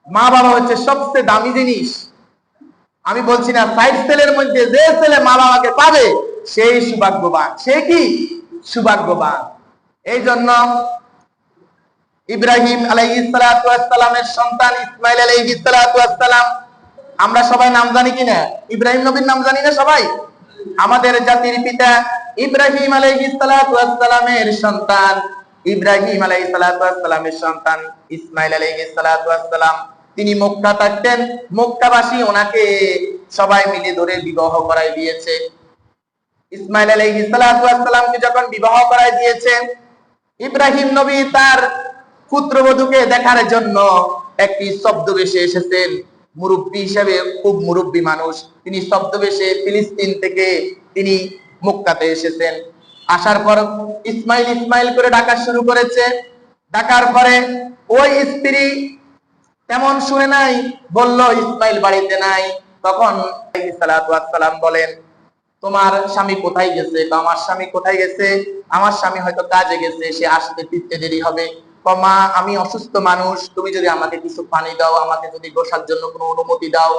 মা বাবা হচ্ছে সবচেয়ে দামি জিনিস। আমি বলছি না, 60 ছেলের মধ্যে যে ছেলে মা বাবাকে পাবে সেই সৌভাগ্যবান, সে কি সৌভাগ্যবান। এই জন্য ইব্রাহিম আলাইহিস সালাতু ওয়াস সালামের সন্তান ইসমাইল আলাইহিস সালাতু ওয়াস সালাম, আমরা সবাই নাম জানি কিনা? ইব্রাহিম নবীর নাম জানি না সবাই? আমাদের জাতির পিতা ইব্রাহিম আলাইহিস সালাতু ওয়াস সালামের সন্তান, ইব্রাহিম আলাইহিস সালাতু ওয়াস সালামের সন্তান ইসমাইল আলাইহিস সালাতু ওয়াস সালাম, তিনি মক্কা থাকতেন। মক্কাবাসী ওনাকে সবাই মিলে ধরে বিবাহ করায় দিয়েছে। ইসমাইল আলাইহিস সালাতু ওয়াস সালামকে যখন বিবাহ করায় দিয়েছে, ইব্রাহিম নবী তার পুত্রবধূকে দেখার জন্য একটি ছদ্মবেশে এসেছেন। মুরব্বী হিসেবে, খুব মুরব্বী মানুষ, তিনি ছদ্মবেশে ফিলিস্তিন থেকে তিনি মক্কাতে এসেছেন। আসার পর ইসমাইল ইসমাইল করে ডাকা শুরু করেছে। ডাকার পরে ওই স্ত্রী তেমন শুনে নাই, বলল ইসমাইল বাড়িতে নাই। তখন আলাইহিস সালাতু ওয়াস সালাম বলেন, তোমার স্বামী কোথায় গেছে? আমার স্বামী কোথায় গেছে? আমার স্বামী হয়তো কাজে গেছে, সে আসতে ফিরতে দেরি হবে। মা, আমি অসুস্থ মানুষ, তুমি যদি আমাকে কিছু পানি দাও, আমাকে যদি বসার জন্য কোনো অনুমতি দাও,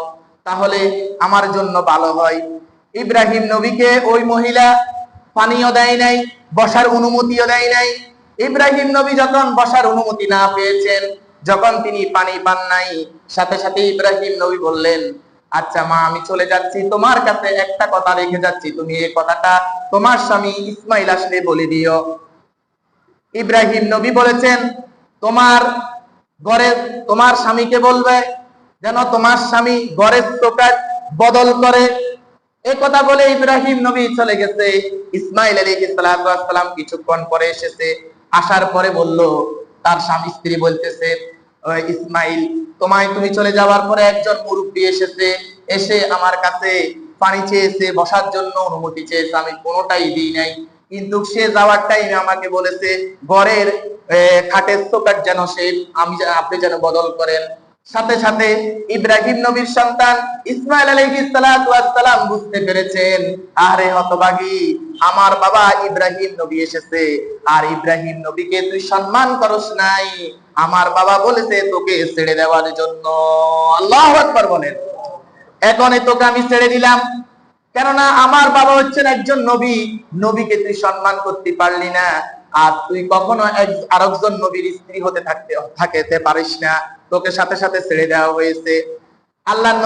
তাহলে আমার জন্য ভালো হয়। ইব্রাহিম নবীকে ওই মহিলা পানিও দেয় নাই, বসার অনুমতিও দেয় নাই। ইব্রাহিম নবী যখন বসার অনুমতি না পেয়েছেন, যখন তিনি পানি পান নাই, সাথে সাথে ইব্রাহিম নবী বললেন, আচ্ছা মা, আমি চলে যাচ্ছি, তোমার কাছে একটা কথা রেখে যাচ্ছি, তুমি এই কথাটা তোমার স্বামী ইসমাইল আসলে বলে দিও। ইব্রাহিম নবী বলেছেন, তোমার ঘরে তোমার স্বামীকে বলবে যেন তোমার স্বামী ঘরের চৌকাঠ বদল করে। এই কথা বলে ইব্রাহিম নবী চলে গেছে। ইসমাইল আলাইহিস সালাতু ওয়াস সালাম কিছুক্ষণ পরে এসেছে। আসার পরে বলল, তার স্বামী স্ত্রী বলতেছে, ইসমাইল, তুমি চলে যাওয়ার পরে একজন মুরব্বী এসেছে, এসে আমার কাছে পানি চেয়েছে, বসার জন্য অনুমতি চেয়েছে, আমি কোনোটাই দিই নাই। কিন্তু সে যাওয়ার টাইমে আমাকে বলেছে ঘরের খাটের চৌকাঠ যেন আপনি যেন বদল করেন। সাথে সাথে ইব্রাহিম নবীর সন্তান ইসমাইল আলাইহিস সালাতু ওয়াস সালাম বুঝতে পেরেছেন, আরে হতভাগী, আমার বাবা ইব্রাহিম নবী এসেছে, আর ইব্রাহিম নবীকে তুই সম্মান করস নাই। আমার বাবা বলেছে তোকে ছেড়ে দেওয়ার জন্য। আল্লাহু আকবার বলেন। এখন তোকে আমি ছেড়ে দিলাম, কেননা আমার বাবা হচ্ছেন একজন নবী, নবীকে তুই সম্মান করতে পারলি না, আর তুই কখনো আরেকজন নবীর স্ত্রী হতে থাকতে পারিস না, তোকে সাথে সাথে ছেড়ে দেওয়া হয়েছে। আল্লাহর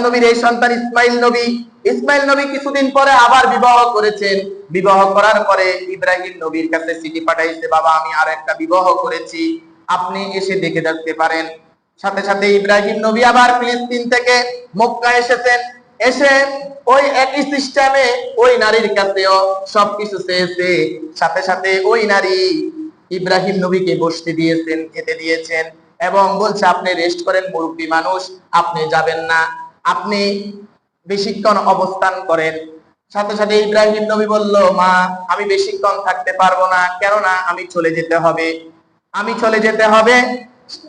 নবীর এই সন্তান ইসমাইল নবী কিছুদিন পরে আবার বিবাহ করেছেন। বিবাহ করার পরে ইব্রাহিম নবীর কাছে চিঠি পাঠাইছে, বাবা আমি আর একটা বিবাহ করেছি, আপনি এসে দেখে দেখতে পারেন। সাথে সাথে ইব্রাহিম নবী আবার ফিলিস্তিন থেকে মক্কা এসেছেন। এসে ওই একই সিস্টেমে ওই নারীর কাছেও সবকিছু চেয়েছে। সাথে সাথে ওই নারী ইব্রাহিম নবীকে বসতে দিয়েছেন, খেতে দিয়েছেন, এবং বলছে আপনি রেস্ট করেন, মুরব্বী মানুষ, আপনি যাবেন না, আপনি বেশিক্ষণ অবস্থান করেন। সাথে সাথে ইব্রাহিম নবী বলল, মা, আমি বেশিক্ষণ থাকতে পারবো না, কেননা আমি চলে যেতে হবে।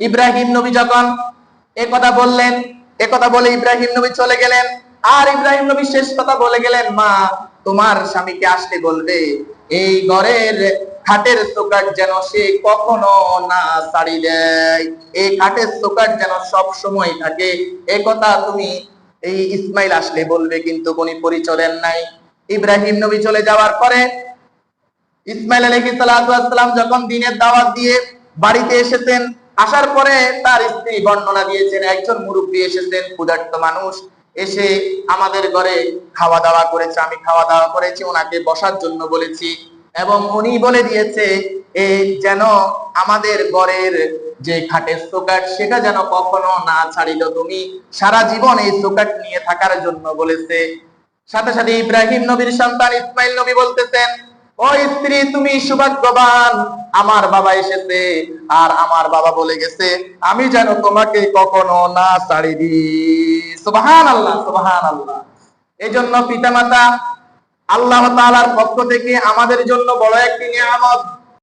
ইব্রাহিম নবী যখন একথা বললেন, একথা বলে ইব্রাহিম নবী চলে গেলেন। আর ইব্রাহিম নবী শেষ কথা বলে গেলেন, মা, তোমার স্বামীকে আসতে বলবে এই ঘরের খাটের চৌকাঠ যেন সে কখনো না ছাড়ি দেয়, এই খাটের চৌকাঠ যেন সব সময় থাকে, এই কথা তুমি এই ইসমাইল আসলে বলবে। কিন্তু উনি পরিচয় দেন নাই। ইব্রাহিম নবী চলে যাওয়ার পরে ইসমাইল আলাইহিস সালাতু ওয়াস সালাম যখন দিনের দাওয়াত দিয়ে বাড়িতে এসেছেন, আসার পরে তার স্ত্রী বর্ণনা দিয়েছেন, একজন মুরব্বী এসেছেন, ক্ষুধার্ত মানুষ, এসে আমাদের ঘরে খাওয়া দাওয়া করেছে, আমি খাওয়া দাওয়া করেছি, ওনাকে বসার জন্য বলেছি, এবং উনি বলে দিয়েছে যেন আমাদের ঘরের যে খাটের চৌকাঠ সেটা যেন কখনো না ছাড়িল, তুমি সারা জীবন এই চৌকাঠ নিয়ে থাকার জন্য বলেছে। সাথে সাথে ইব্রাহিম নবীর সন্তান ইসমাইল নবী বলতেছেন, ও স্ত্রী, তুমি সৌভাগ্যবান, আমার বাবা এসেছে, আর আমার বাবা বলে গেছে আমি যেন তোমাকে কখনো না ছাড়ি দিই। সুবহানাল্লাহ, সুবহানাল্লাহ। এই জন্য পিতামাতা আল্লাহ তাআলার পক্ষ থেকে আমাদের জন্য বড় একটি নিয়ামত।